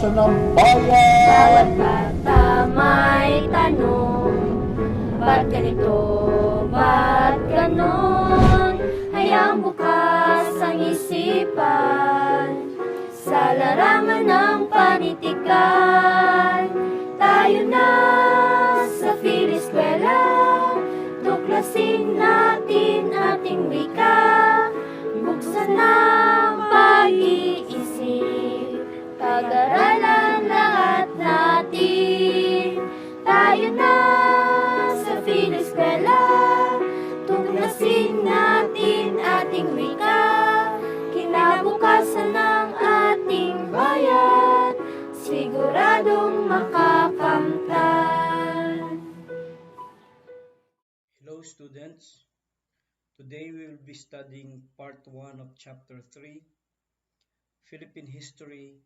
kinabukasan ng bayan. Bawat bata may tanong, ba't ganito, ba't ganon? Hayaang bukas ang isipan sa larangan ng panitikan. Tayo na sa Piliskwela, tuklasin natin ating wika. Buksan ang pag-iisip, pag-aralan lahat natin. Tayo na sa Piliskwela, tuklasin natin ating wika. Kinabukasan ng ating bayan, siguradong makakamtan. Hello students, today we will be studying part 1 of chapter 3, Philippine History,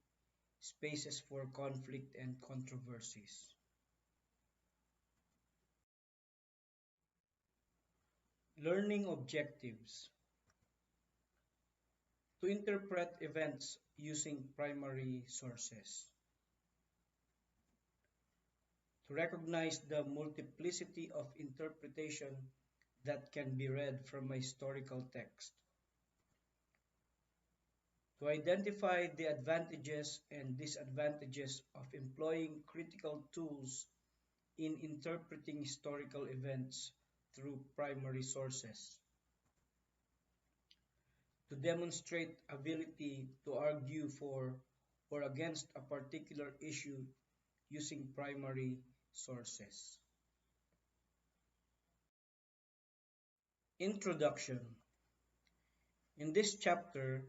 Spaces for Conflict and Controversies. Learning objectives. To interpret events using primary sources. To recognize the multiplicity of interpretation that can be read from a historical text. To identify the advantages and disadvantages of employing critical tools in interpreting historical events through primary sources. To demonstrate ability to argue for or against a particular issue using primary sources. Introduction. In this chapter,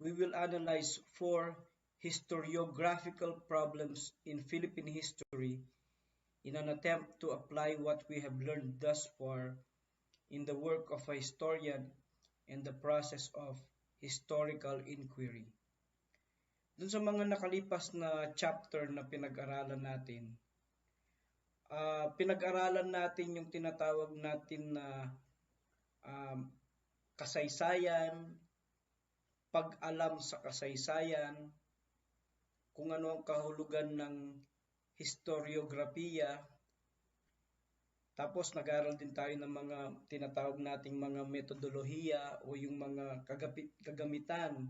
we will analyze 4 historiographical problems in Philippine history in an attempt to apply what we have learned thus far in the work of a historian and the process of historical inquiry. Dun sa mga nakalipas na chapter na pinag-aralan natin, pinag-aralan natin yung tinatawag natin na kasaysayan, pag-alam sa kasaysayan, kung ano ang kahulugan ng historiografiya. Tapos nag-aral din tayo ng mga tinatawag nating mga metodolohiya o yung mga kagamitan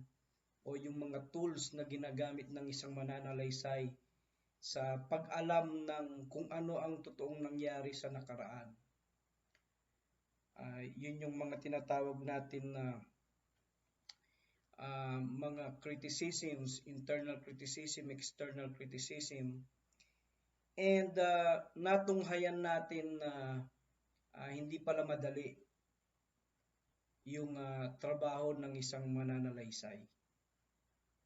o yung mga tools na ginagamit ng isang mananalaysay sa pag-alam ng kung ano ang totoong nangyari sa nakaraan. Yun yung mga tinatawag natin na mga criticisms, internal criticism, external criticism. And natunghayan natin na hindi pala madali yung trabaho ng isang mananalaysay.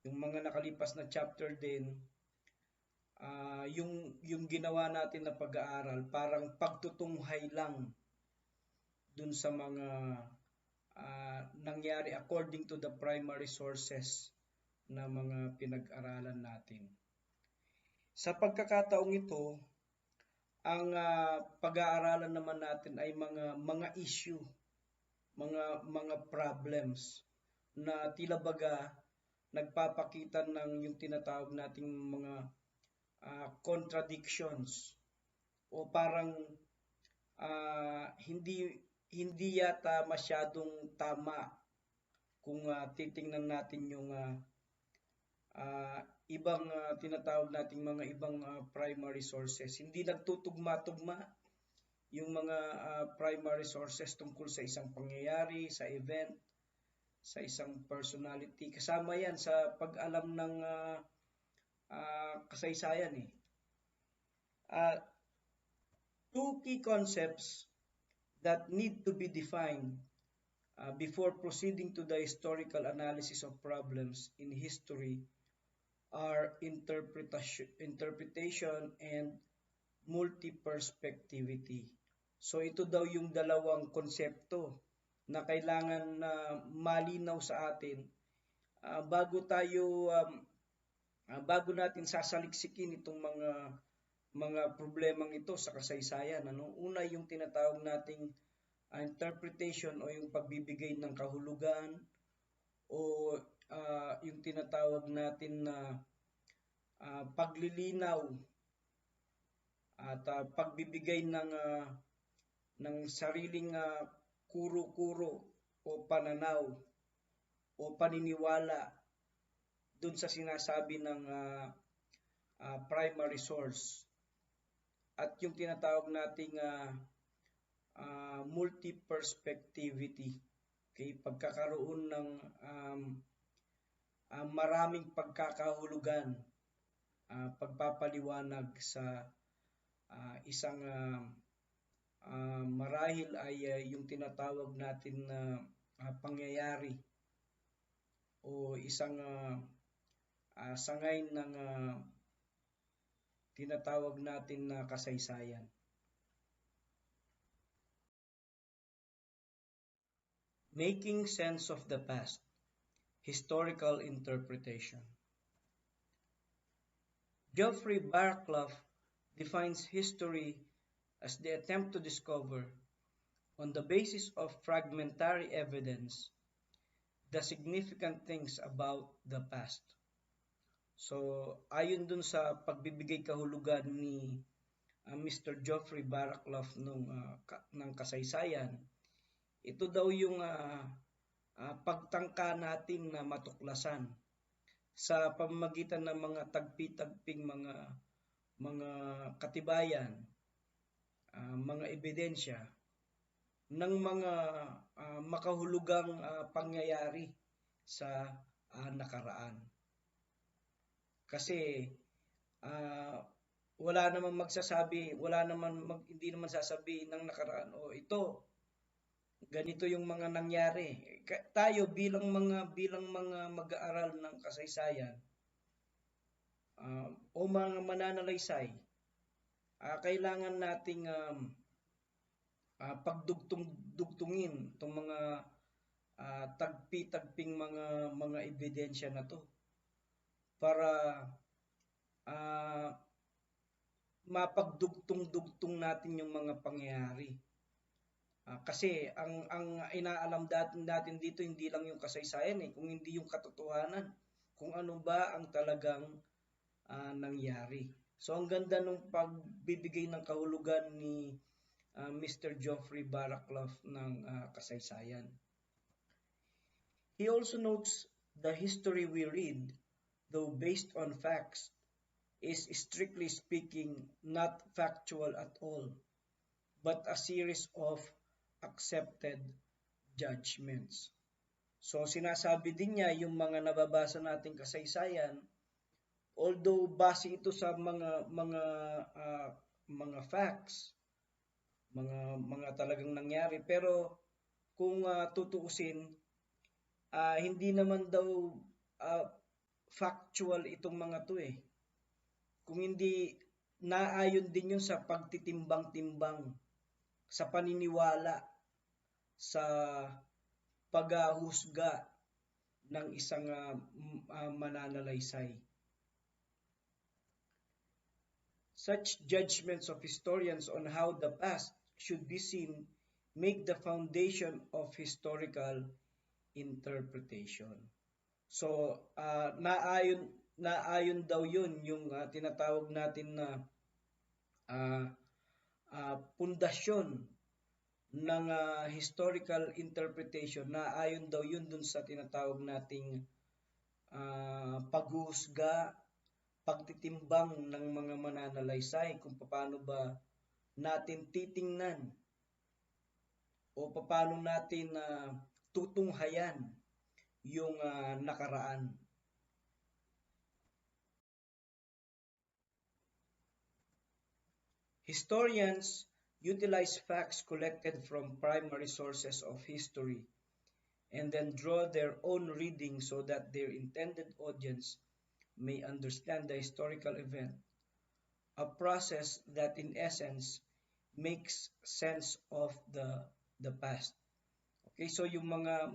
Yung mga nakalipas na chapter din, yung ginawa natin na pag-aaral, parang pagtutunghay lang dun sa mga nangyari according to the primary sources na mga pinag-aralan natin. Sa pagkakataong ito, ang pag-aaralan naman natin ay mga issue, mga problems na tila baga nagpapakita ng yung tinatawag nating mga contradictions o parang hindi yata masyadong tama kung titingnan natin yung ibang tinatawag nating mga ibang primary sources. Hindi nagtutugma-tugma yung mga primary sources tungkol sa isang pangyayari, sa event, sa isang personality. Kasama yan sa pag-alam ng kasaysayan eh. Two key concepts that need to be defined before proceeding to the historical analysis of problems in history are interpretation and multi-perspectivity. So ito daw yung dalawang konsepto na kailangan na malinaw sa atin bago natin sasaliksikin itong mga problemang ito sa kasaysayan. Una yung tinatawag nating interpretation o yung pagbibigay ng kahulugan o yung tinatawag natin na paglilinaw at pagbibigay ng sariling kuro-kuro o pananaw o paniniwala dun sa sinasabi ng primary source at yung tinatawag nating multi-perspectivity. Okay, pagkakaroon ng maraming pagkakahulugan, pagpapaliwanag sa isang marahil ay yung tinatawag natin na pangyayari o isang sangay ng tinatawag natin na kasaysayan. Making sense of the past, historical interpretation. Geoffrey Barclough defines history as the attempt to discover, on the basis of fragmentary evidence, the significant things about the past. So, ayon dun sa pagbibigay kahulugan ni Mr. Geoffrey Barclough ng kasaysayan, ito daw yung pagtangka natin na matuklasan sa pamamagitan ng mga tagpi-tagping mga katibayan, mga ebidensya ng mga makahulugang pangyayari sa nakaraan. Kasi hindi naman sasabihin ng nakaraan, ito ganito yung mga nangyari. Tayo bilang mga mag-aaral ng kasaysayan o mga mananalaysay, kailangan nating pagdugtungin itong mga tagpi-tagping mga ebidensya na to para mapagdugtong-dugtong natin yung mga pangyayari. Kasi ang inaalam natin dito hindi lang yung kasaysayan kung hindi yung katotohanan, kung ano ba ang talagang nangyari. So ang ganda nung pagbibigay ng kahulugan ni Mr. Geoffrey Barclough ng kasaysayan. He also notes the history we read, though based on facts, is strictly speaking not factual at all, but a series of accepted judgments. So sinasabi din niya yung mga nababasa nating kasaysayan, although base ito sa mga facts, mga talagang nangyari, pero kung tutuusin, hindi naman daw factual itong mga to Kung hindi naayon din yun sa pagtitimbang-timbang, sa paniniwala, sa paghahusga ng isang mananalaysay. Such judgments of historians on how the past should be seen make the foundation of historical interpretation. So, naayon daw yun yung tinatawag natin na pundasyon ng historical interpretation. Naayon daw yun dun sa tinatawag nating paghuhusga, pagtitimbang ng mga mananalaysay kung paano ba natin titingnan o paano natin tutunghayan yung nakaraan. Historians utilize facts collected from primary sources of history and then draw their own reading so that their intended audience may understand the historical event, a process that in essence makes sense of the past. Okay, so yung mga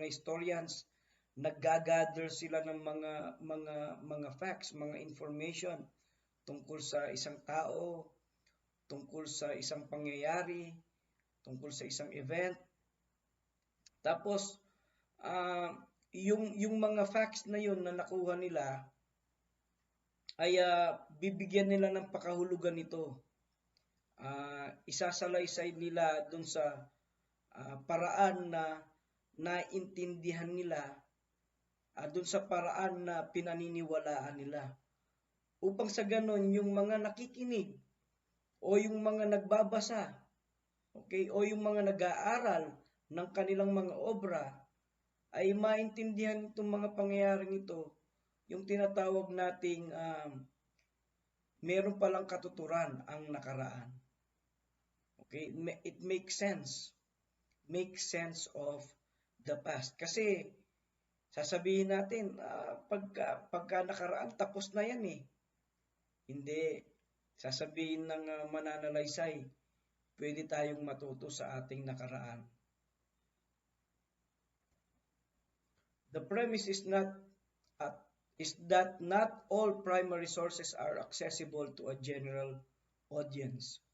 historians, naggagather sila ng mga facts, mga information tungkol sa isang tao, tungkol sa isang pangyayari, tungkol sa isang event. Tapos yung mga facts na yun na nakuha nila, ay bibigyan nila ng pakahulugan nito. Isasalaysay nila dun sa paraan na naintindihan nila, dun sa paraan na pinaniniwalaan nila. Upang sa ganon, yung mga nakikinig o yung mga nagbabasa, okay, o yung mga nag-aaral ng kanilang mga obra ay maintindihan itong mga pangyayaring ito, yung tinatawag nating meron palang katuturan ang nakaraan. Okay, it makes sense. Makes sense of the past. Kasi sasabihin natin, pagka nakaraan, tapos na yan eh. Hindi. Sasabihin ng mananalaysay, pwede tayong matuto sa ating nakaraan. The premise is that not all primary sources are accessible to a general audience.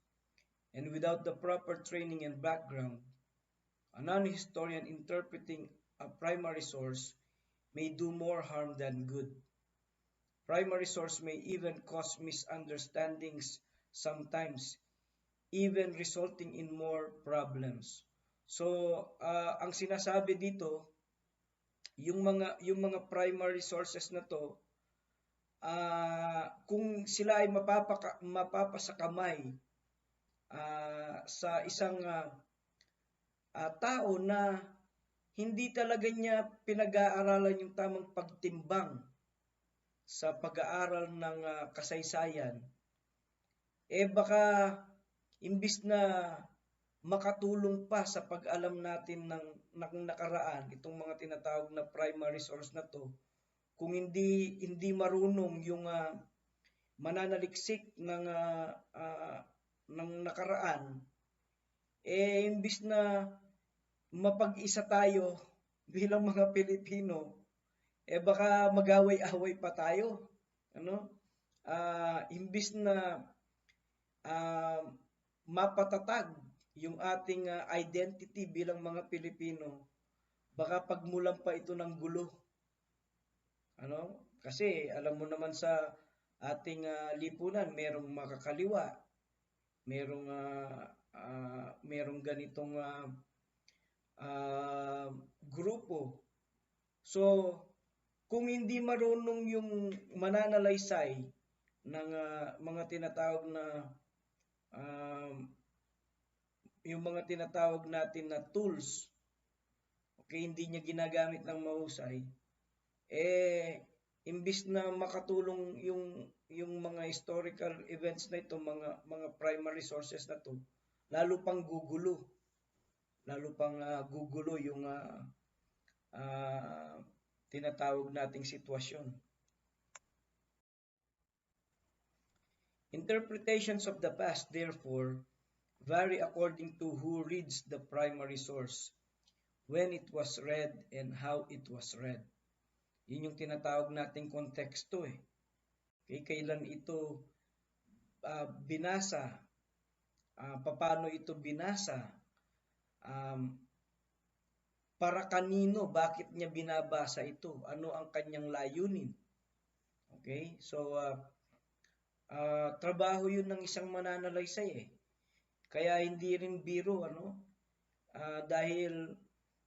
And without the proper training and background, a non-historian interpreting a primary source may do more harm than good. Primary source may even cause misunderstandings sometimes, even resulting in more problems. So, ang sinasabi dito, yung mga primary sources na to, kung sila ay mapapasakamay sa isang tao na hindi talaga niya pinag-aaralan yung tamang pagtimbang sa pag-aaral ng kasaysayan, baka imbis na makatulong pa sa pag-alam natin ng nakaraan, itong mga tinatawag na primary source na to, kung hindi marunong yung mananaliksik ng nakaraan, imbis na mapag-isa tayo bilang mga Pilipino, baka mag-away-away pa tayo. Ano? Imbis na mapatatag yung ating identity bilang mga Pilipino, baka pagmulan pa ito ng gulo. Ano? Kasi alam mo naman sa ating lipunan, merong makakaliwa, merong ganitong grupo. So, kung hindi marunong yung mananalaysay ng mga tinatawag na yung mga tinatawag natin na tools, okay, hindi niya ginagamit ng mahusay, imbis na makatulong yung mga historical events na ito, mga primary sources na to, lalo pang gugulo yung tinatawag nating sitwasyon. Interpretations of the past, therefore, vary according to who reads the primary source, when it was read, and how it was read. Yun yung tinatawag nating konteksto eh. Okay, kailan ito binasa, paano ito binasa, para kanino, bakit niya binabasa ito, ano ang kanyang layunin. Okay, so trabaho yun ng isang mananalaysay eh. Kaya hindi rin biro, dahil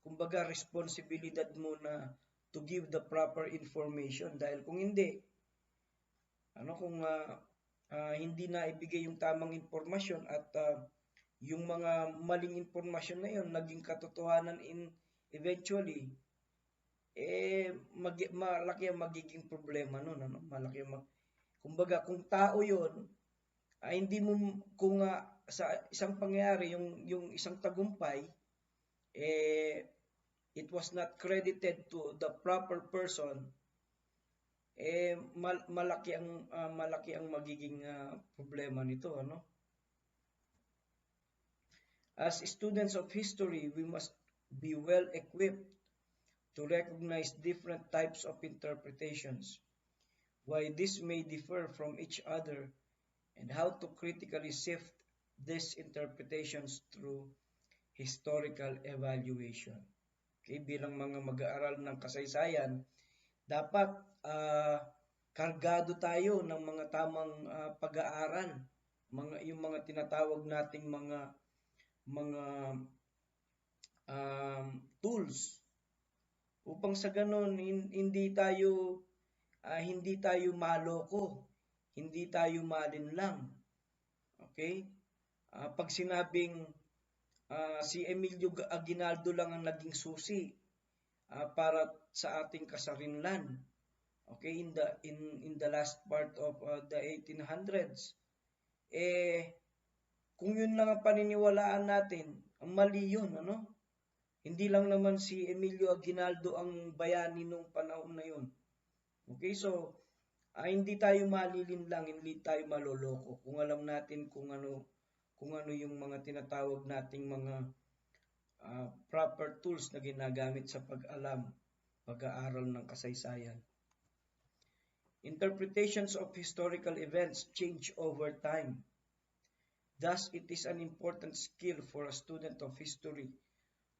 kumbaga responsibilidad mo na to give the proper information, dahil kung hindi, kung hindi na ibigay yung tamang impormasyon at yung mga maling impormasyon na yun naging katotohanan eventually, malaki ang magiging problema nun, malaki kumbaga kung tao yun, hindi mo, kung sa isang pangyayari, yung isang tagumpay, it was not credited to the proper person, malaki ang magiging problema nito, As students of history, we must be well equipped to recognize different types of interpretations, why this may differ from each other, and how to critically sift these interpretations through historical evaluation. Okay, bilang mga mag-aaral ng kasaysayan, dapat kargado tayo ng mga tamang pag-aaral, yung mga tinatawag nating mga tools upang sa ganon hindi tayo maloko, hindi tayo malinlang. Okay? Pag sinabing si Emilio Aguinaldo lang ang naging susi para sa ating kasarinlan, okay, in the last part of the 1800s, kung yun lang ang paniniwalaan natin, ang mali yun, ano? Hindi lang naman si Emilio Aguinaldo ang bayani nung panahon na yun. Okay, so hindi tayo malilinlang, hindi tayo maloloko kung alam natin kung ano yung mga tinatawag nating mga proper tools na ginagamit sa pag-aaral ng kasaysayan. Interpretations of historical events change over time. Thus, it is an important skill for a student of history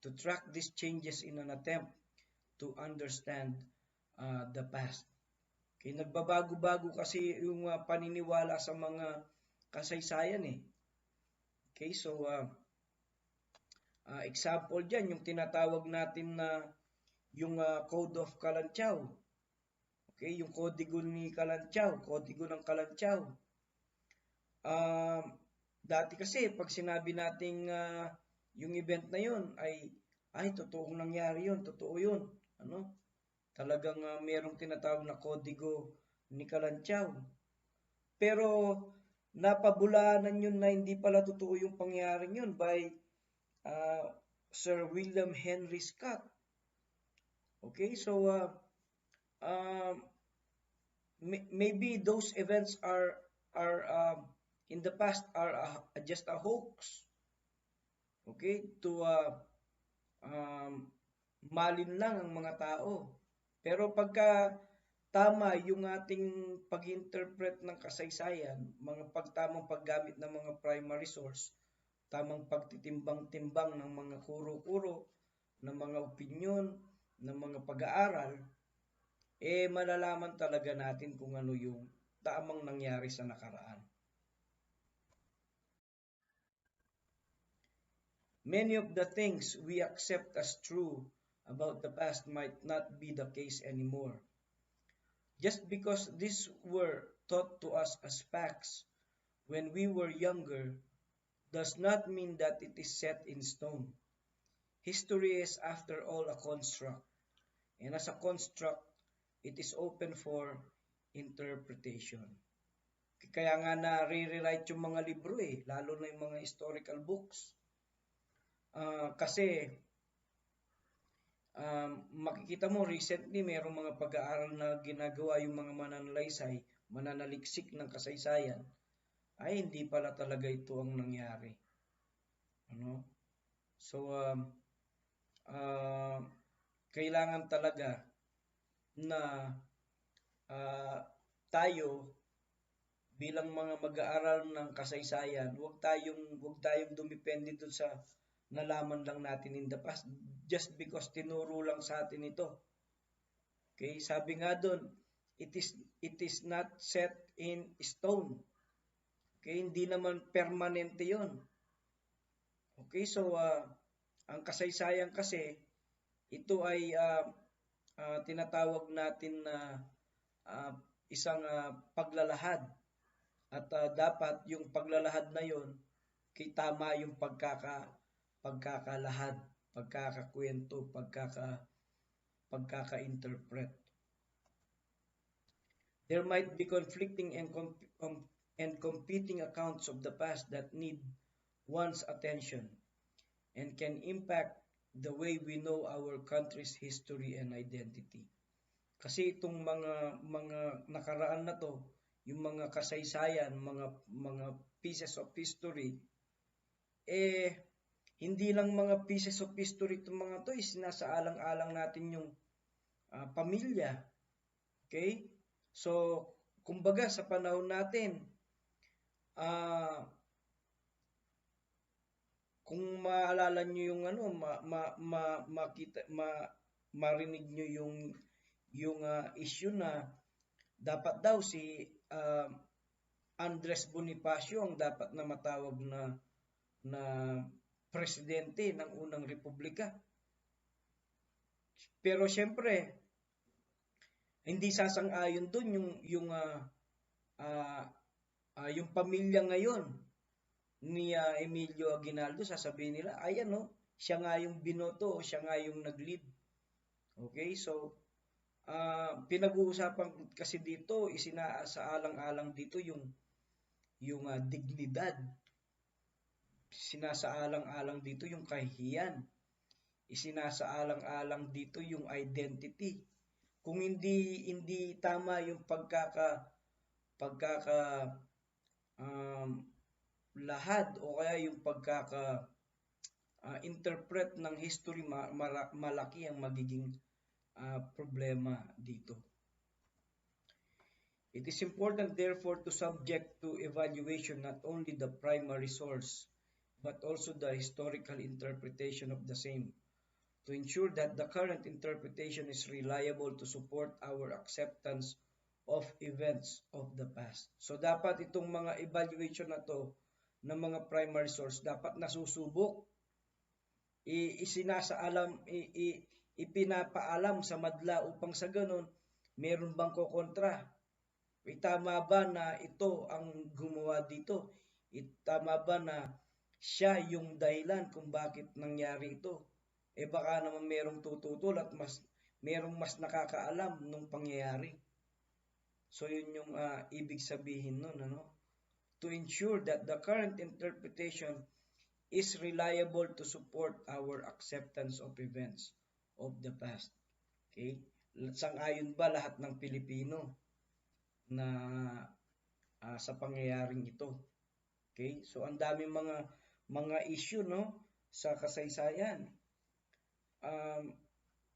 to track these changes in an attempt to understand the past. Okay, nagbabago-bago kasi yung paniniwala sa mga kasaysayan eh. Okay, so example dyan, yung tinatawag natin na yung Code of Kalanchaw. Okay, yung kodigo ni Kalanchaw, kodigo ng Kalanchaw. Dati kasi pag sinabi nating yung event na yun ay totoong nangyari yun, totoo yun. Ano? Talagang merong tinatawag na kodigo ni Kalanchaw. Pero napabulaanan yun na hindi pala totoo yung pangyayaring yun by Sir William Henry Scott. Okay, so maybe those events are in the past are just a hoax. Okay, to malinlang ang mga tao. Pero pagka tama yung ating pag-interpret ng kasaysayan, mga pagtamang paggamit ng mga primary source, tamang pagtitimbang-timbang ng mga kuro-kuro, ng mga opinyon, ng mga pag-aaral, malalaman talaga natin kung ano yung tamang nangyari sa nakaraan. Many of the things we accept as true about the past might not be the case anymore. Just because these were taught to us as facts when we were younger does not mean that it is set in stone. History is, after all, a construct, and as a construct, it is open for interpretation. Kaya nga na-rewrite yung mga libro lalo na yung mga historical books. Kasi makikita mo recently mayroong mga pag-aaral na ginagawa yung mga mananalaysay, mananaliksik ng kasaysayan, ay hindi pala talaga ito ang nangyari. Ano? So, kailangan talaga na tayo bilang mga mag-aaral ng kasaysayan, huwag tayong dumepende dun sa nalaman lang natin in the past just because tinuro lang sa atin ito. Okay, sabi nga doon, it is not set in stone. Okay, hindi naman permanente 'yon. Okay, so ang kasaysayan kasi ito ay tinatawag natin na isang paglalahad at dapat yung paglalahad na 'yon tama yung pagkakalahad, pagkakakwento, pagkaka-interpret. There might be conflicting and competing accounts of the past that need one's attention and can impact the way we know our country's history and identity. Kasi itong mga nakaraan na to, yung mga kasaysayan, mga pieces of history, hindi lang mga pieces of history itong mga to, sinasaalang-alang natin yung pamilya. Okay? So, kumbaga sa panahon natin, kung maalala nyo yung marinig nyo yung issue na dapat daw si Andres Bonifacio ang dapat na matawag na presidente ng unang republika. Pero siyempre, hindi sasang-ayon doon yung pamilya ngayon ni Emilio Aguinaldo. Sasabihin nila, ayan no, siya nga yung binoto, siya nga yung nag-lead. Okay, so pinag-uusapan kasi dito, isinasaalang-alang dito yung dignidad. Sinasaalang-alang dito yung kahihiyan. Isinasaalang-alang dito yung identity. Kung hindi tama yung pagkaka um, lahad o kaya yung interpret ng history, malaki ang magiging problema dito. It is important therefore to subject to evaluation not only the primary source but also the historical interpretation of the same, to ensure that the current interpretation is reliable to support our acceptance of events of the past. So dapat itong mga evaluation na to ng mga primary source dapat nasusubok, ipinapaalam sa madla upang sa ganun meron bang kokontra. Tama ba na ito ang gumawa dito? Tama ba na siya yung dahilan kung bakit nangyari ito? Baka naman merong tututol at merong mas nakakaalam nung pangyayari. So yun yung ibig sabihin nun, ano? To ensure that the current interpretation is reliable to support our acceptance of events of the past. Okay? Sang-ayon ba lahat ng Pilipino na sa pangyayaring ito? Okay? So ang daming mga issue no sa kasaysayan.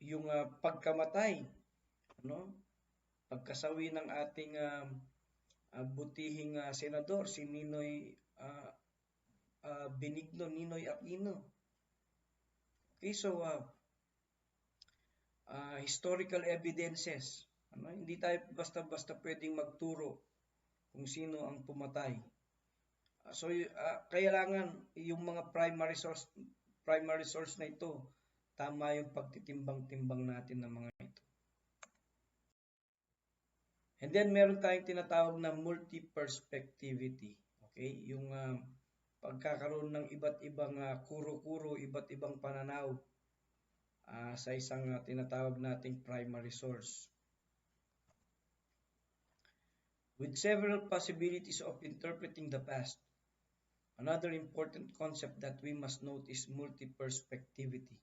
Yung pagkamatay, no? Pagkasawi ng ating butihing senador si Ninoy Benigno Ninoy Aquino. Okay, so historical evidences. Hindi tayo basta-basta pwedeng magturo kung sino ang pumatay. So kailangan yung mga primary source na ito, tama yung pagtitimbang-timbang natin ng mga ito. And then meron tayong tinatawag na multi-perspectivity. Okay? Yung pagkakaroon ng iba't ibang kuro-kuro, iba't ibang pananaw sa isang tinatawag nating primary source. With several possibilities of interpreting the past, another important concept that we must note is multi-perspectivity.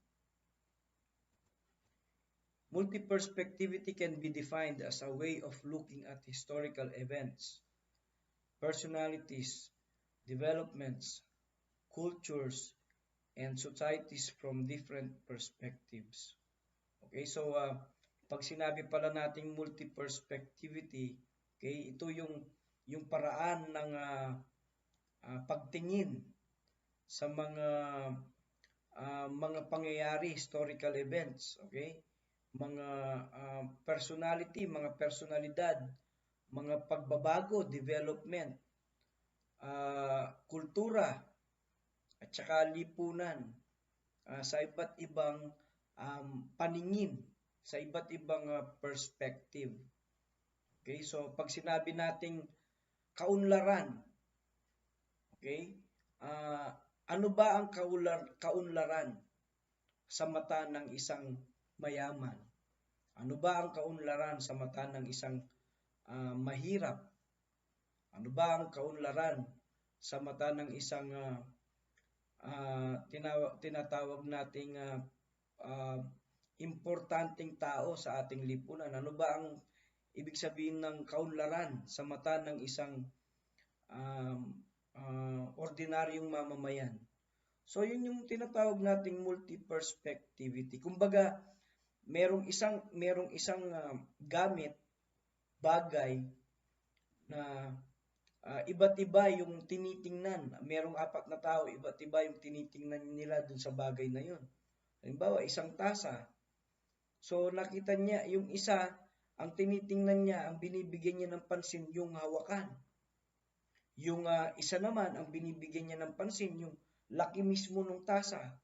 Multi-perspectivity can be defined as a way of looking at historical events, personalities, developments, cultures, and societies from different perspectives. Okay, so pag sinabi pala nating multi-perspectivity, okay, ito yung paraan ng pagtingin sa mga pangyayari, historical events, okay? Mga personality, mga personalidad, mga pagbabago, development, kultura, at saka lipunan sa iba't ibang paningin, sa iba't ibang perspective. Okay, so pag sinabi nating kaunlaran, okay, ano ba ang kaunlaran sa mata ng isang mayaman? Ano ba ang kaunlaran sa mata ng isang mahirap? Ano ba ang kaunlaran sa mata ng isang tinatawag nating importanteng tao sa ating lipunan? Ano ba ang ibig sabihin ng kaunlaran sa mata ng isang ordinaryong mamamayan? So yun yung tinatawag nating multi-perspectivity. Kumbaga, merong isang gamit, bagay na iba't iba yung tinitingnan. Merong apat na tao, iba't iba yung tinitingnan nila dun sa bagay na yun. Halimbawa, isang tasa. So nakita niya yung isa ang tinitingnan niya, ang binibigyan niya ng pansin yung hawakan. Yung isa naman, ang binibigyan niya ng pansin yung laki mismo ng tasa.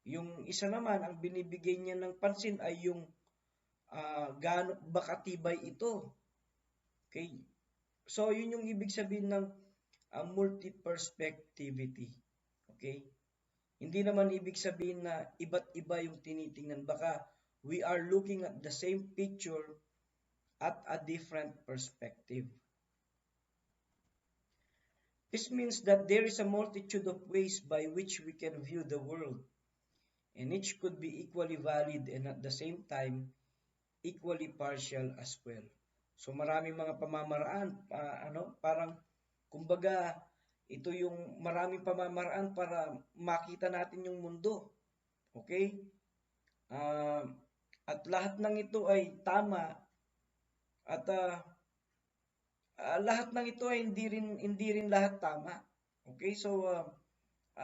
Yung isa naman, ang binibigyan niya ng pansin ay yung gaano ba katibay ito. Okay? So, yun yung ibig sabihin ng multi-perspectivity. Okay? Hindi naman ibig sabihin na iba't iba yung tinitingnan. Baka we are looking at the same picture at a different perspective. This means that there is a multitude of ways by which we can view the world, and each could be equally valid and at the same time equally partial as well. So maraming mga pamamaraan, parang kumbaga ito yung maraming pamamaraan para makita natin yung mundo. Okay? At lahat ng ito ay tama at lahat ng ito ay hindi rin lahat tama. Okay? So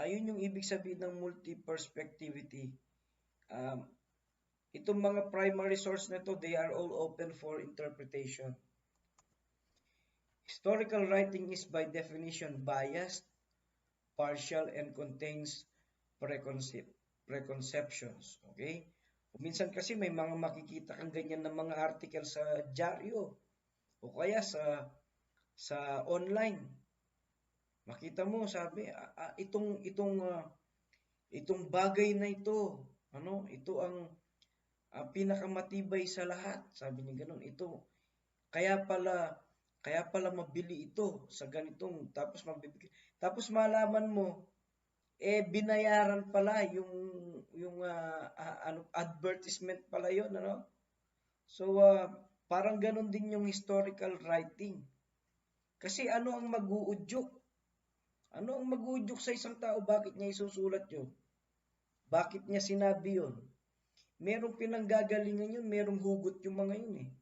yun yung ibig sabihin ng multi-perspectivity. Itong mga primary source na to, they are all open for interpretation. Historical writing is by definition biased, partial, and contains preconceptions. Okay? Minsan kasi may mga makikita kang ganyan ng mga article sa dyaryo o kaya sa online. Makita mo, sabi, itong bagay na ito, ito ang pinakamatibay sa lahat. Sabi niya ganun, kaya pala mabili ito sa ganitong, tapos mabibigay. Tapos malaman mo, binayaran pala yung advertisement pala yon, So parang ganun din yung historical writing. Kasi ano ang mag-uudyok? Ano ang mag-uudyok sa isang tao? Bakit niya isusulat yun? Bakit niya sinabi yun? Merong pinanggagalingan yun, merong hugot yung mga yun eh.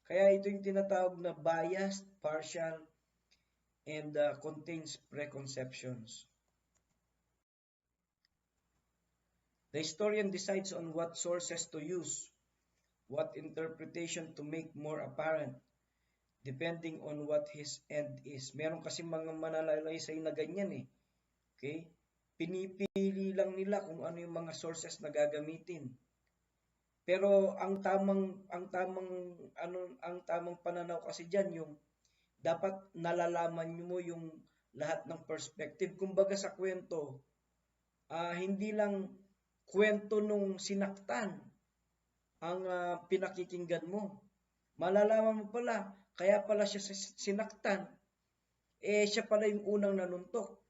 Kaya ito yung tinatawag na biased, partial, and contains preconceptions. The historian decides on what sources to use, what interpretation to make more apparent, depending on what his end is. Meron kasi mga mananalaysay na ganyan eh. Okay? Pinipili lang nila kung ano yung mga sources na gagamitin. Pero ang tamang pananaw kasi diyan yung dapat nalalaman mo yung lahat ng perspective. Kumbaga sa kwento, hindi lang kwento nung sinaktan ang pinakikinggan mo. Malalaman mo pala, kaya pala siya sinaktan, siya pala yung unang nanuntok.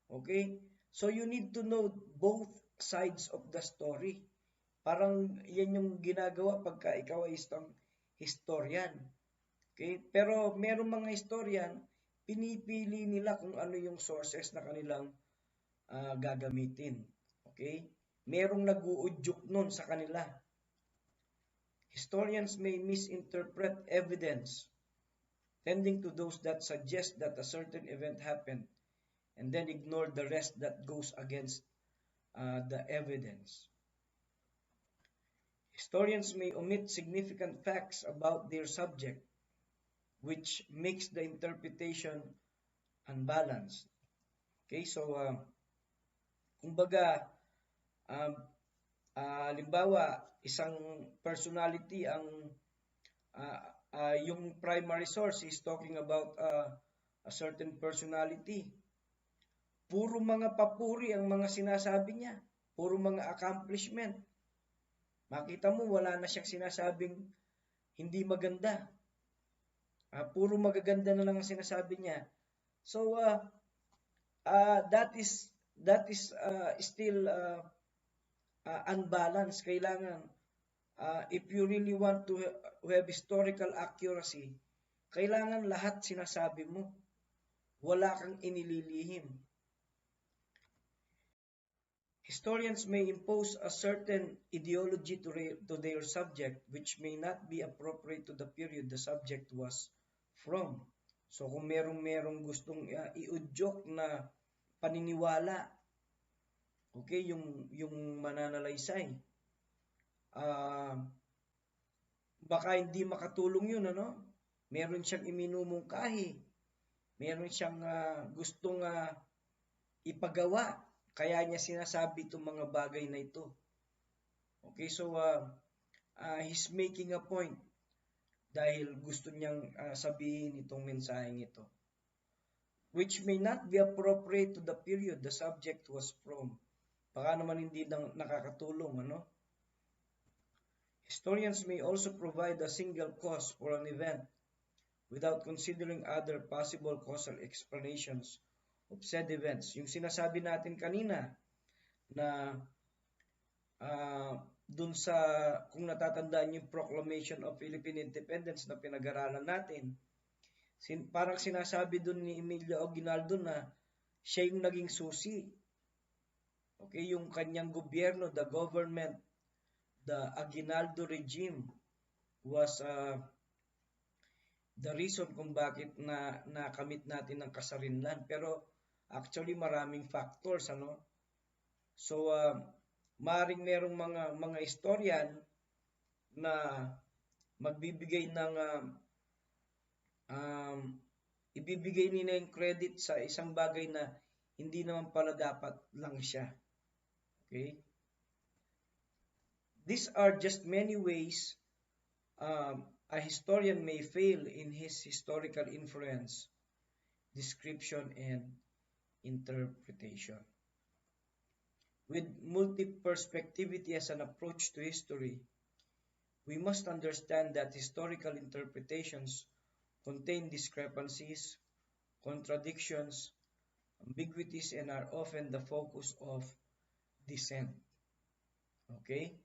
Okay? So you need to know both sides of the story. Parang yan yung ginagawa pagka ikaw ay isang historian. Okay? Pero merong mga historian, pinipili nila kung ano yung sources na kanilang gagamitin. Okay? Merong nag-uudyok nun sa kanila. Historians may misinterpret evidence, tending to those that suggest that a certain event happened, and then ignore the rest that goes against the evidence. Historians may omit significant facts about their subject, which makes the interpretation unbalanced. Okay, so kumbaga, halimbawa, isang personality ang yung primary source is talking about a certain personality. Puro mga papuri ang mga sinasabi niya, puro mga accomplishment. Makita mo, wala na siyang sinasabing hindi maganda. Puro magaganda na lang ang sinasabi niya. So, that is still unbalanced. Kailangan, if you really want to have historical accuracy, kailangan lahat sinasabi mo. Wala kang inililihim. Historians may impose a certain ideology to their subject which may not be appropriate to the period the subject was from. So kung merong gustong iudyok na paniniwala, okay, yung mananalaysay, baka hindi makatulong yun, ano? Meron siyang iminumungkahi, meron siyang gustong ipagawa, kaya niya sinasabi itong mga bagay na ito. Okay, so he's making a point dahil gusto niyang sabihin itong mensaheng ito, which may not be appropriate to the period the subject was from. Baka naman hindi nakakatulong, ano? Historians may also provide a single cause for an event without considering other possible causal explanations of said events. Yung sinasabi natin kanina na dun sa, kung natatandaan yung Proclamation of Philippine Independence na pinag-aralan natin, parang sinasabi dun ni Emilio Aguinaldo na siya yung naging susi. Okay, yung kanyang gobyerno, the government, the Aguinaldo regime was the reason kung bakit nakamit natin ng kasarinlan. Pero actually maraming factors, ano? So maring merong mga historian na magbibigay ng ibibigay nila yung credit sa isang bagay na hindi naman pala dapat lang siya. Okay? These are just many ways a historian may fail in his historical inference, description, and interpretation. With multi-perspectivity as an approach to history, we must understand that historical interpretations contain discrepancies, contradictions, ambiguities, and are often the focus of dissent. Okay?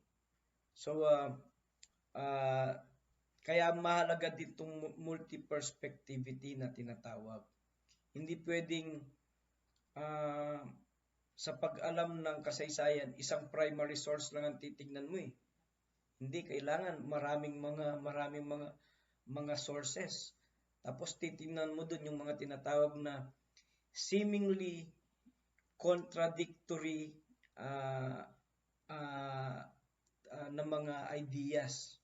So, kaya mahalaga din itong multi-perspectivity na tinatawag. Hindi pwedeng sa pag-alam ng kasaysayan, isang primary source lang ang titignan mo eh. Hindi, kailangan maraming mga sources. Tapos titingnan mo dun yung mga tinatawag na seemingly contradictory na mga ideas.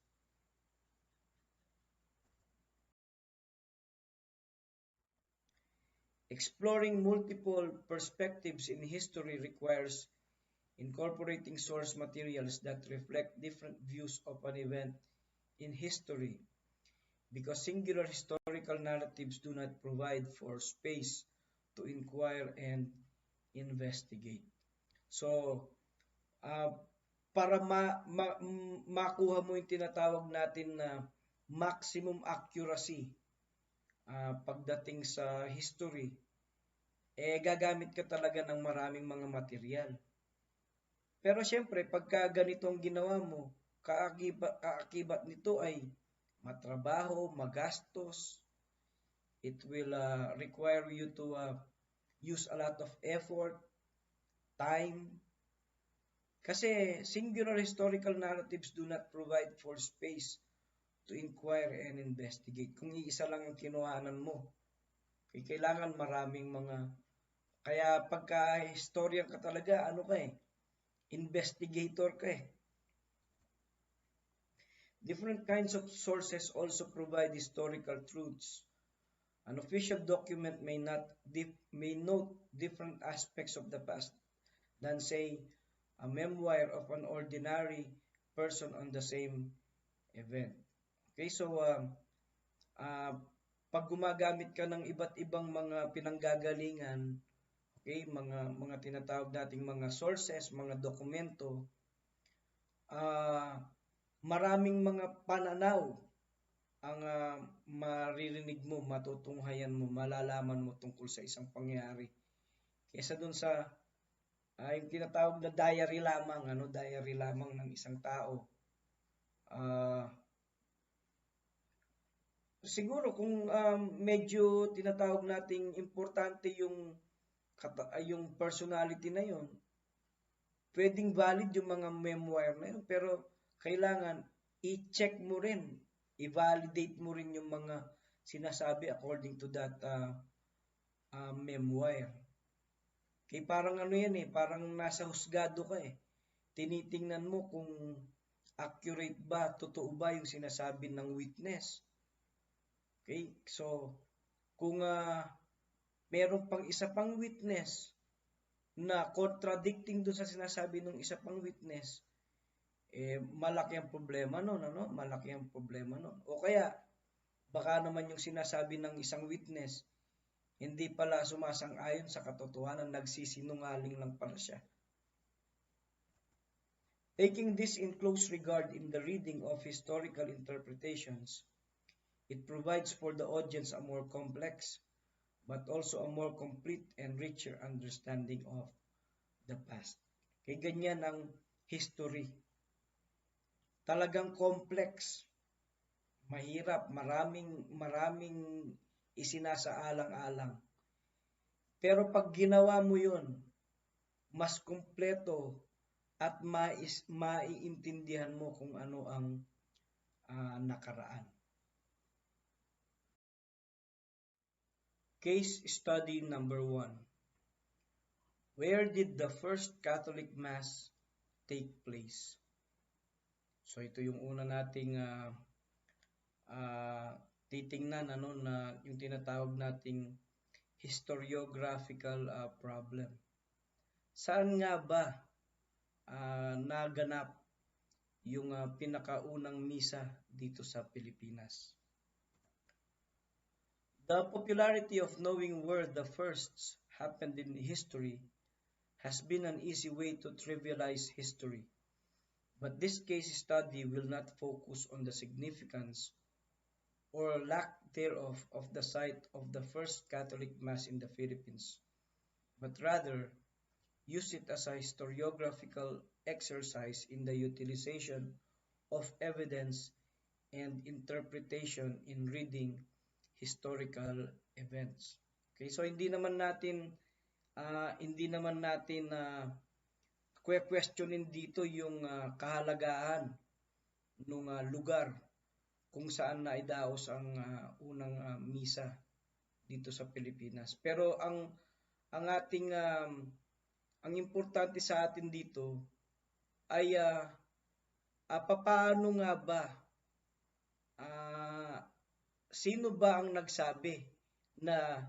Exploring multiple perspectives in history requires incorporating source materials that reflect different views of an event in history, because singular historical narratives do not provide for space to inquire and investigate. So, para makuha mo yung tinatawag natin na maximum accuracy pagdating sa history, gagamit ka talaga ng maraming mga material. Pero syempre, pagka ganito ang ginawa mo, kaakibat nito ay matrabaho, magastos. It will require you to use a lot of effort, time. Kasi singular historical narratives do not provide for space to inquire and investigate. Kung iisa lang ang kinuhanan mo, kailangan maraming mga... Kaya pagka historian ka talaga, ano ka eh, investigator ka eh. Different kinds of sources also provide historical truths. An official document may note different aspects of the past than, say, a memoir of an ordinary person on the same event. Okay, so pag gumagamit ka ng iba't ibang mga pinanggagalingan, okay, mga tinatawag nating mga sources, mga dokumento, maraming mga pananaw ang maririnig mo, matutunghayan mo, malalaman mo tungkol sa isang pangyayari. Kaysa dun sa yung tinatawag na diary lamang ng isang tao. Siguro kung medyo tinatawag nating importante yung personality na yun, pwedeng valid yung mga memoir na yun, pero kailangan i-check mo rin, i-validate mo rin yung mga sinasabi according to that memoir. Kaya parang ano yan eh, parang nasa husgado ka eh. Tinitingnan mo kung accurate ba, totoo ba yung sinasabi ng witness. Okay? So, kung meron pang isa pang witness na contradicting doon sa sinasabi ng isa pang witness, malaki ang problema nun, ano? Malaki ang problema nun. O kaya, baka naman yung sinasabi ng isang witness, hindi pala sumasang-ayon sa katotohanan, nagsisinungaling lang pala siya. Taking this in close regard in the reading of historical interpretations, it provides for the audience a more complex, but also a more complete and richer understanding of the past. Kaya ganyan ang history. Talagang complex, mahirap, maraming isinasaalang-alang. Pero pag ginawa mo yun, mas kumpleto at maiintindihan mo kung ano ang nakaraan. Case study number 1. Where did the first Catholic Mass take place? So ito yung una nating titingnan na yung tinatawag nating historiographical problem. Saan nga ba naganap yung pinakaunang misa dito sa Pilipinas? The popularity of knowing where the firsts happened in history has been an easy way to trivialize history. But this case study will not focus on the significance or lack thereof of the site of the first Catholic Mass in the Philippines, but rather use it as a historiographical exercise in the utilization of evidence and interpretation in reading historical events. Okay, so hindi naman natin questionin dito yung kahalagahan ng lugar kung saan naidaos ang unang misa dito sa Pilipinas. Pero ang importante sa atin dito ay papaano nga ba sino ba ang nagsabi na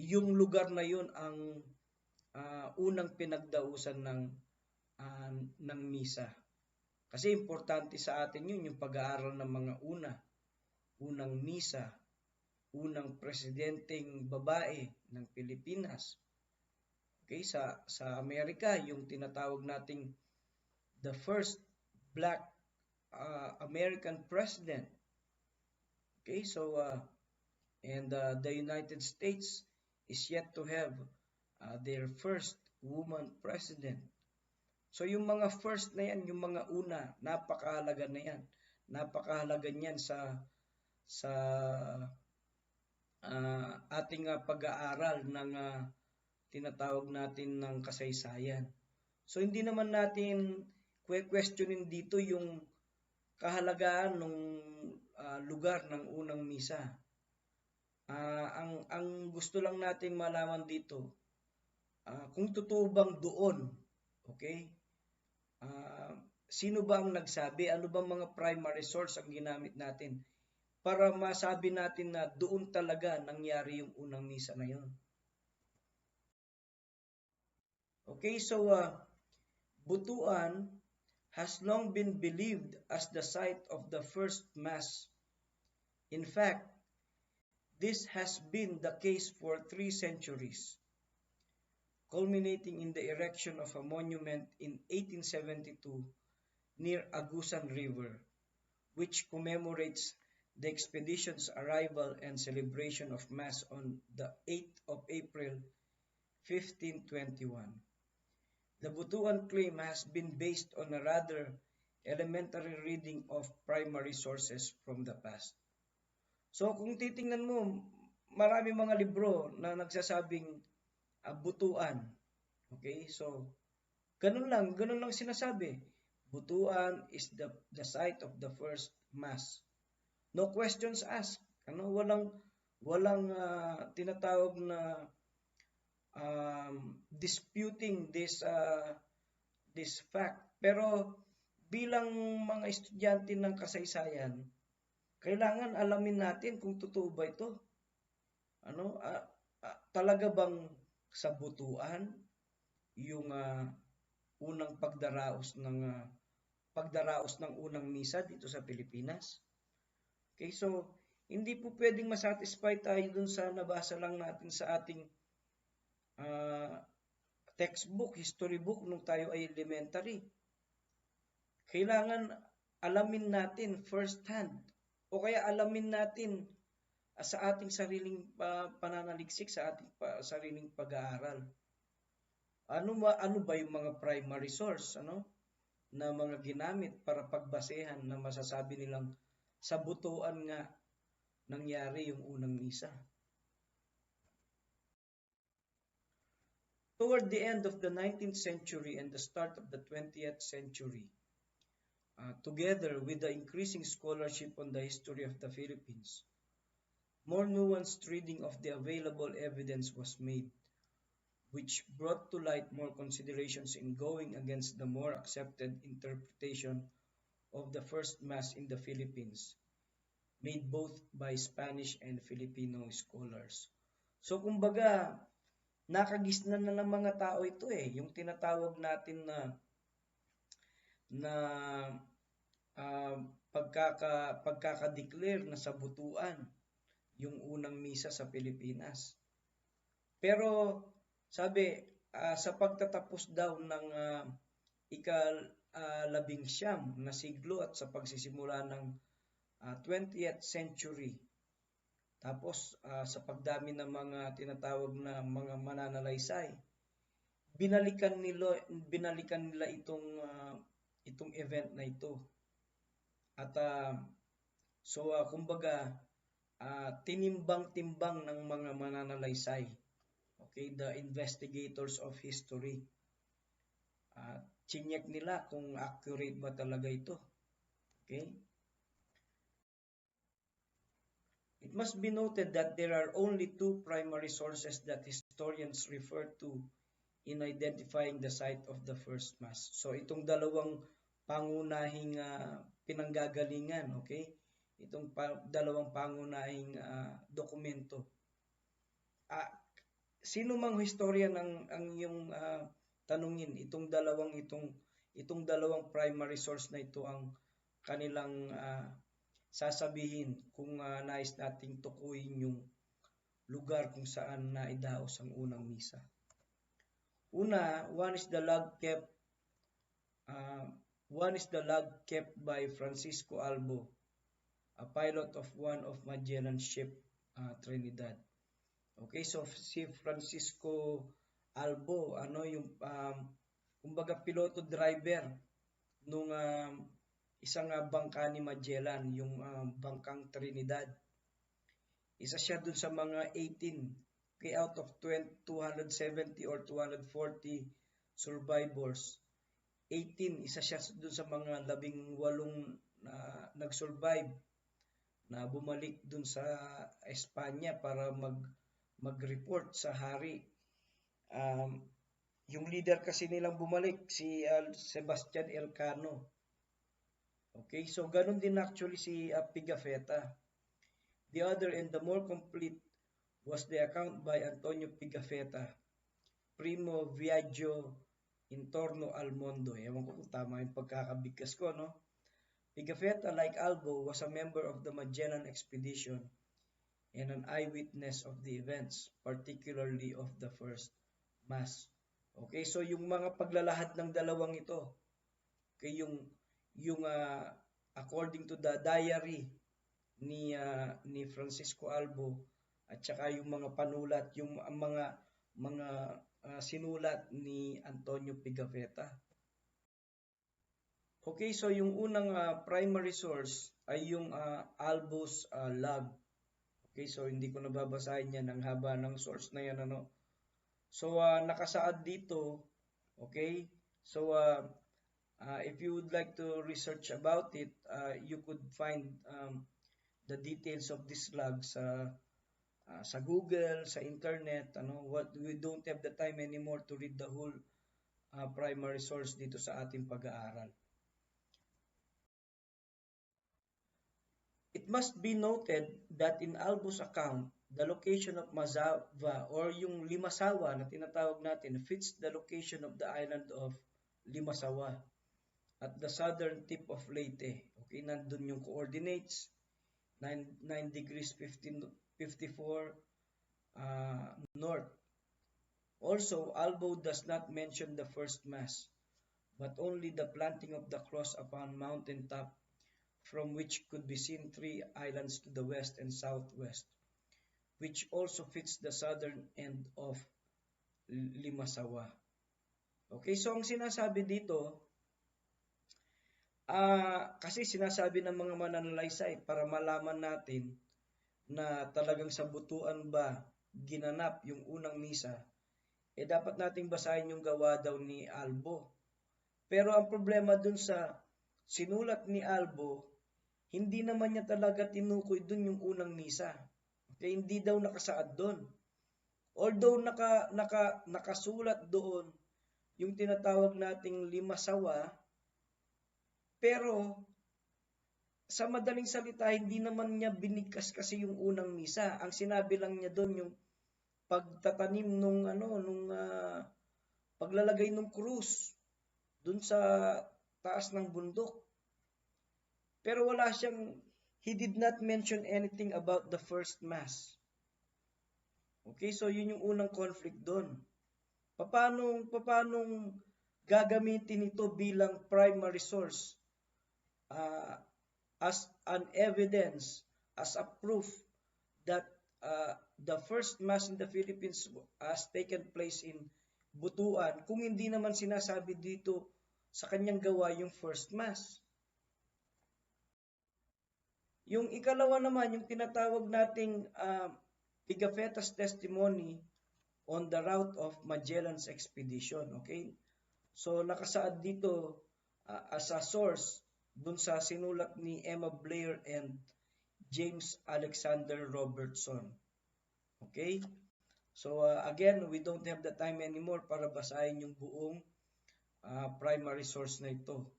yung lugar na yun ang unang pinagdausan ng misa. Kasi importante sa atin yun, yung pag-aaral ng mga unang misa, unang presidenteng babae ng Pilipinas. Okay, sa Amerika, yung tinatawag nating the first black American president. Okay, so and the United States is yet to have their first woman president. So yung mga first na yan, yung mga una, napakahalaga na yan. Napakahalaga niyan sa ating pag-aaral ng tinatawag natin ng kasaysayan. So hindi naman natin questionin dito yung kahalagaan ng lugar ng unang misa. Ang gusto lang nating malaman dito, kung totoo bang doon, okay? Sino ba ang nagsabi? Ano bang mga primary source ang ginamit natin para masabi natin na doon talaga nangyari yung unang misa na yun? Okay, so Butuan has long been believed as the site of the first Mass. In fact, this has been the case for 3 centuries, culminating in the erection of a monument in 1872 near Agusan River, which commemorates the expedition's arrival and celebration of Mass on the 8th of April, 1521. The Butuan claim has been based on a rather elementary reading of primary sources from the past. So kung titingnan mo, marami mga libro na nagsasabing Butuan. Okay, so ganun lang sinasabi. Butuan is the site of the first Mass. No questions asked. Walang tinatawag na disputing this fact. Pero bilang mga estudyante ng kasaysayan, kailangan alamin natin kung totoo ba ito. Talaga bang sa butuan yung unang pagdaraos ng unang misa dito sa Pilipinas? Okay, so hindi po pwedeng masatisfy tayo dun sa nabasa lang natin sa ating uh, textbook, history book nung tayo ay elementary. Kailangan alamin natin first hand o kaya alamin natin sa ating sariling pananaliksik, sa ating sariling pag-aaral. Ano ba yung mga primary source na mga ginamit para pagbasehan na masasabi nilang sa butuan nga nangyari yung unang misa. Toward the end of the 19th century and the start of the 20th century, together with the increasing scholarship on the history of the Philippines, more nuanced reading of the available evidence was made, which brought to light more considerations in going against the more accepted interpretation of the first Mass in the Philippines, made both by Spanish and Filipino scholars. So kumbaga, nakagisnan na ng mga tao ito yung tinatawag natin na pagkaka-declare na sa butuan yung unang misa sa Pilipinas. Pero sabi, sa pagtatapos daw ng ika-19 na siglo at sa pagsisimula ng 20th century, tapos sa pagdami ng mga tinatawag na mga mananalaysay, binalikan nila itong event na ito. At kumbaga tinimbang-timbang ng mga mananalaysay, okay, the investigators of history. Chinyek nila kung accurate ba talaga ito. Okay? It must be noted that there are only two primary sources that historians refer to in identifying the site of the first Mass. So itong dalawang pangunahing pinanggagalingan, okay? Itong dalawang pangunahing dokumento. Sino mang historian ang yung tanungin, itong dalawang primary source na ito ang kanilang sasabihin kung nais nating tukuyin yung lugar kung saan naidaos ang unang misa. Una, one is the log kept by Francisco Albo, a pilot of one of Magellan's ship, Trinidad. Okay, so si Francisco Albo, yung kumbaga piloto driver nung isang bangka ni Magellan, yung bangkang Trinidad. Isa siya dun sa mga 18, okay, out of 270 or 240 survivors. 18, isa siya dun sa mga 18 na nag-survive na bumalik dun sa Espanya para mag-report sa hari. Yung leader kasi nilang bumalik, si Sebastian Elcano. Okay, so ganun din actually si Pigafetta. The other and the more complete was the account by Antonio Pigafetta, Primo Viaggio Intorno al Mondo. Ewan ko kung tama yung pagkakabigkas ko, no? Pigafetta, like Albo, was a member of the Magellan expedition and an eyewitness of the events, particularly of the first Mass. Okay, so yung mga paglalahad ng dalawang ito, okay, yung according to the diary ni Francisco Albo at saka yung mga panulat, yung mga sinulat ni Antonio Pigafetta. Okay, so yung unang primary source ay yung Albo's log. Okay, so hindi ko nababasahin yan ang haba ng source na yan, So nakasaad dito, okay? So if you would like to research about it, you could find the details of this log sa Google, sa internet, we don't have the time anymore to read the whole primary source dito sa ating pag-aaral. It must be noted that in Albo's account, the location of Mazava or yung Limasawa na tinatawag natin fits the location of the island of Limasawa at the southern tip of Leyte. Okay, nandun yung coordinates, 9 degrees 54 north. Also, Albo does not mention the first mass, but only the planting of the cross upon mountain top, from which could be seen 3 islands to the west and southwest, which also fits the southern end of Limasawa. Okay, so ang sinasabi dito, kasi sinasabi ng mga mananalaysay para malaman natin na talagang sa butuan ba ginanap yung unang misa, dapat nating basahin yung gawa daw ni Albo. Pero ang problema dun sa sinulat ni Albo, hindi naman niya talaga tinukoy dun yung unang misa. Okay, hindi daw nakasaad doon. Although nakasulat doon yung tinatawag nating Limasawa, pero sa madaling salita, hindi naman niya binigkas kasi yung unang misa. Ang sinabi lang niya doon yung pagtatanim nung paglalagay ng krus doon sa taas ng bundok. Pero he did not mention anything about the first mass. Okay, so yun yung unang conflict doon. Paano gagamitin ito bilang primary source as an evidence, as a proof that the first mass in the Philippines has taken place in Butuan kung hindi naman sinasabi dito sa kanyang gawa yung first mass. Yung ikalawa naman, yung tinatawag nating Pigafetta's testimony on the route of Magellan's expedition. Okay? So nakasaad dito as a source dun sa sinulat ni Emma Blair and James Alexander Robertson. Okay? So again, we don't have the time anymore para basahin yung buong primary source na ito.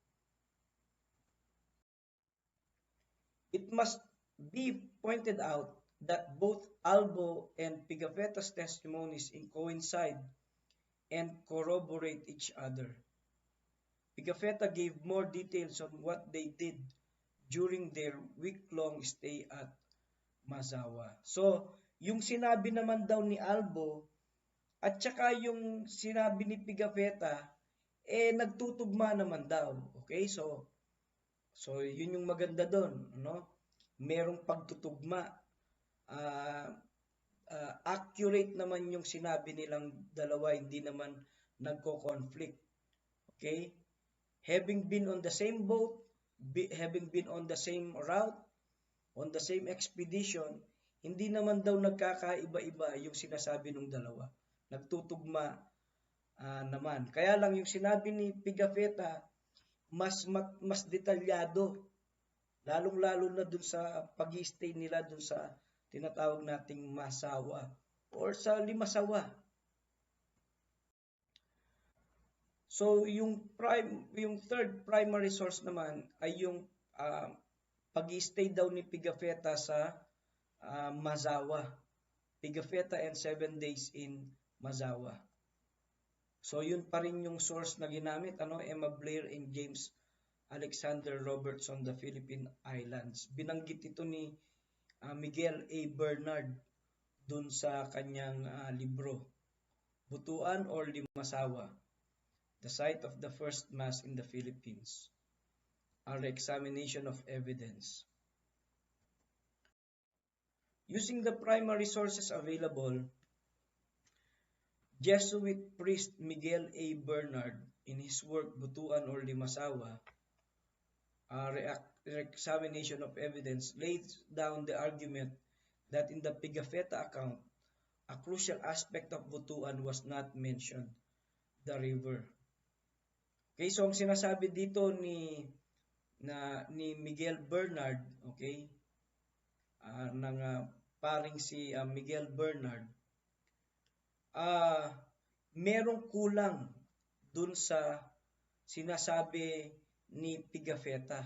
It must be pointed out that both Albo and Pigafetta's testimonies coincide and corroborate each other. Pigafetta gave more details on what they did during their week-long stay at Mazawa. So, yung sinabi naman daw ni Albo at saka yung sinabi ni Pigafetta, nagtutugma naman daw. Okay? So yun yung maganda doon, no? Merong pagtutugma. Accurate naman yung sinabi nilang dalawa, hindi naman nagko-conflict. Okay? Having been on the same boat, having been on the same route, on the same expedition, hindi naman daw nagkakaiba-iba yung sinasabi ng dalawa. Nagtutugma naman. Kaya lang yung sinabi ni Pigafetta, mas detalyado, lalong-lalo na dun sa pag-i-stay nila dun sa tinatawag nating Masawa or sa Limasawa. So yung third primary source naman ay yung pag-i-stay daw ni Pigafetta sa Mazawa. Pigafetta and 7 days in Mazawa. So yun pa rin yung source na ginamit, Emma Blair and James Alexander Robertson, the Philippine Islands. Binanggit ito ni Miguel A. Bernard dun sa kanyang libro, Butuan or Limasawa, The Site of the First Mass in the Philippines, a Re-Examination of Evidence. Using the primary sources available, Jesuit priest Miguel A. Bernard, in his work Butuan or Limasawa, Re-Examination of Evidence, lays down the argument that in the Pigafetta account, a crucial aspect of Butuan was not mentioned, the river. Okay, so ang sinasabi dito ni Miguel Bernard, okay, ng paring si Miguel Bernard, merong kulang dun sa sinasabi ni Pigafetta.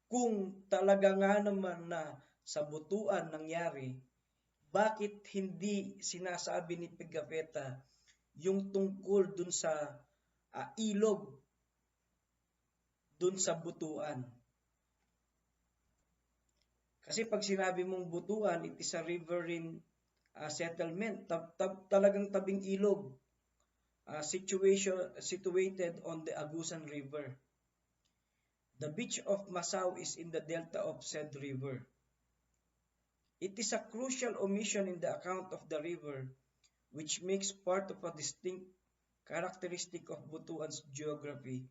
kung talaga nga naman na sa butuan nangyari, bakit hindi sinasabi ni Pigafetta yung tungkol dun sa ilog dun sa butuan? Kasi pag sinabi mong butuan, it is a riverine settlement, talagang tabing ilog, situated on the Agusan River. The beach of Masao is in the delta of said river. It is a crucial omission in the account of the river, which makes part of a distinct characteristic of Butuan's geography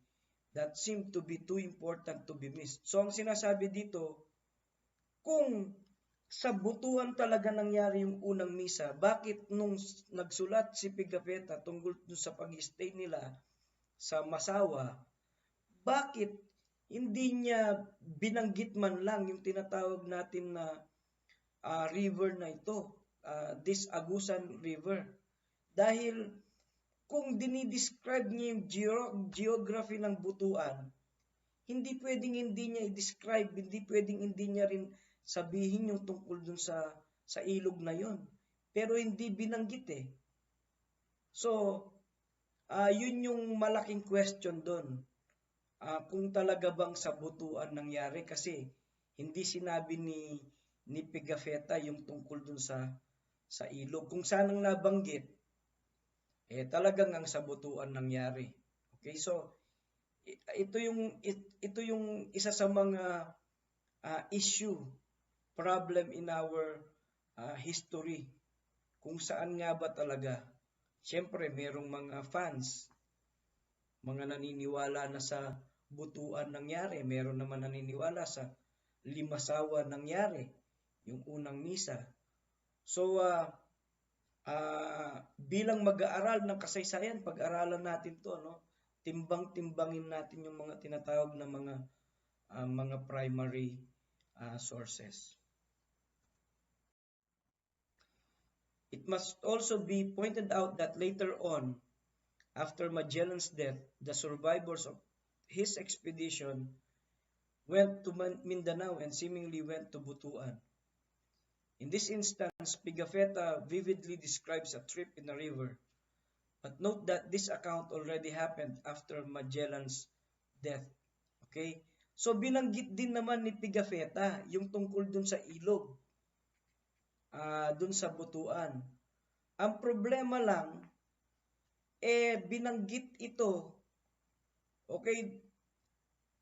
that seem to be too important to be missed. So ang sinasabi dito, kung sa Butuan talaga nangyari yung unang misa, bakit nung nagsulat si Pigafetta tungkol sa pag-stay nila sa Masawa, bakit hindi niya binanggit man lang yung tinatawag natin na river na ito, this Agusan River? Dahil kung dinidescribe niya yung geography ng Butuan, hindi pwedeng hindi niya i-describe, hindi pwedeng hindi niya rin sabihin yung tungkol dun sa ilog na yon. Pero hindi binanggit eh. So, yun yung malaking question doon. Kung talaga bang sa Butuan nangyari, kasi hindi sinabi ni Pigafetta yung tungkol dun sa ilog. Kung sanang nabanggit, talagang ang sa Butuan nangyari. Okay, so ito yung isa sa mga issue, problem in our history. Kung saan nga ba talaga, siyempre merong mga fans, mga naniniwala na sa Butuan nangyari, meron naman naniniwala sa Limasawa nangyari, yung unang misa. So, bilang mag-aaral ng kasaysayan, pag-aralan natin to, no? Timbang-timbangin natin yung mga tinatawag na mga primary sources. It must also be pointed out that later on, after Magellan's death, the survivors of his expedition went to Mindanao and seemingly went to Butuan. In this instance, Pigafetta vividly describes a trip in a river, but note that this account already happened after Magellan's death. Okay? So binanggit din naman ni Pigafetta yung tungkol dun sa ilog, dun sa Butuan. Ang problema lang, binanggit ito, okay,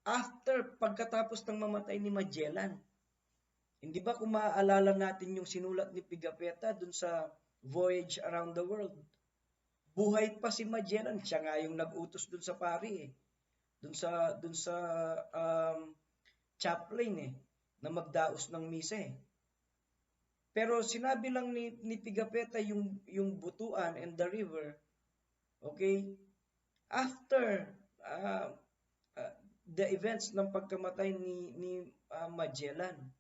after pagkatapos ng mamatay ni Magellan. Hindi ba kung maaalala natin yung sinulat ni Pigafetta dun sa Voyage Around the World? Buhay pa si Magellan, siya nga yung nag-utos dun sa pari eh. Dun sa chaplain na magdaos ng misa eh. Pero sinabi lang ni Pigafetta yung Butuan and the river, okay, after the events ng pagkamatay ni Magellan.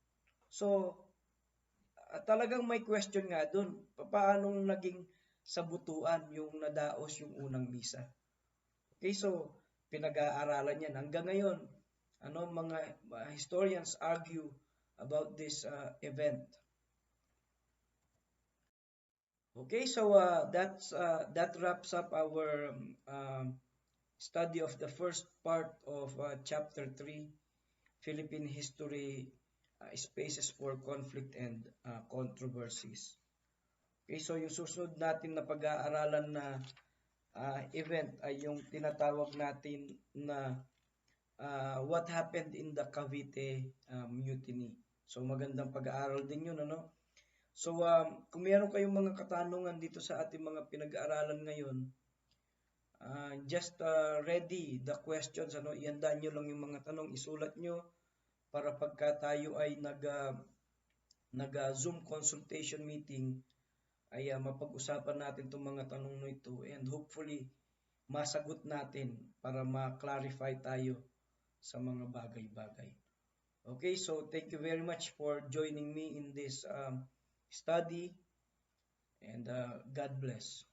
So, talagang may question nga dun. Paano naging sa Butuan yung nadaos yung unang misa? Okay, so pinag-aaralan yan. Hanggang ngayon, mga historians argue about this event. Okay, so that wraps up our study of the first part of Chapter 3, Philippine History, Spaces for Conflict and Controversies. Okay, so yung susunod natin na pag-aaralan na event ay yung tinatawag natin na what happened in the Cavite Mutiny. So magandang pag-aaral din yun, ano? So, kung meron kayong mga katanungan dito sa ating mga pinag-aaralan ngayon, just ready the questions, ihanda nyo lang yung mga tanong, isulat nyo para pagka tayo ay nag-Zoom consultation meeting, ay mapag-usapan natin itong mga tanong na ito and hopefully masagot natin para ma-clarify tayo sa mga bagay-bagay. Okay, so thank you very much for joining me in this study, and God bless.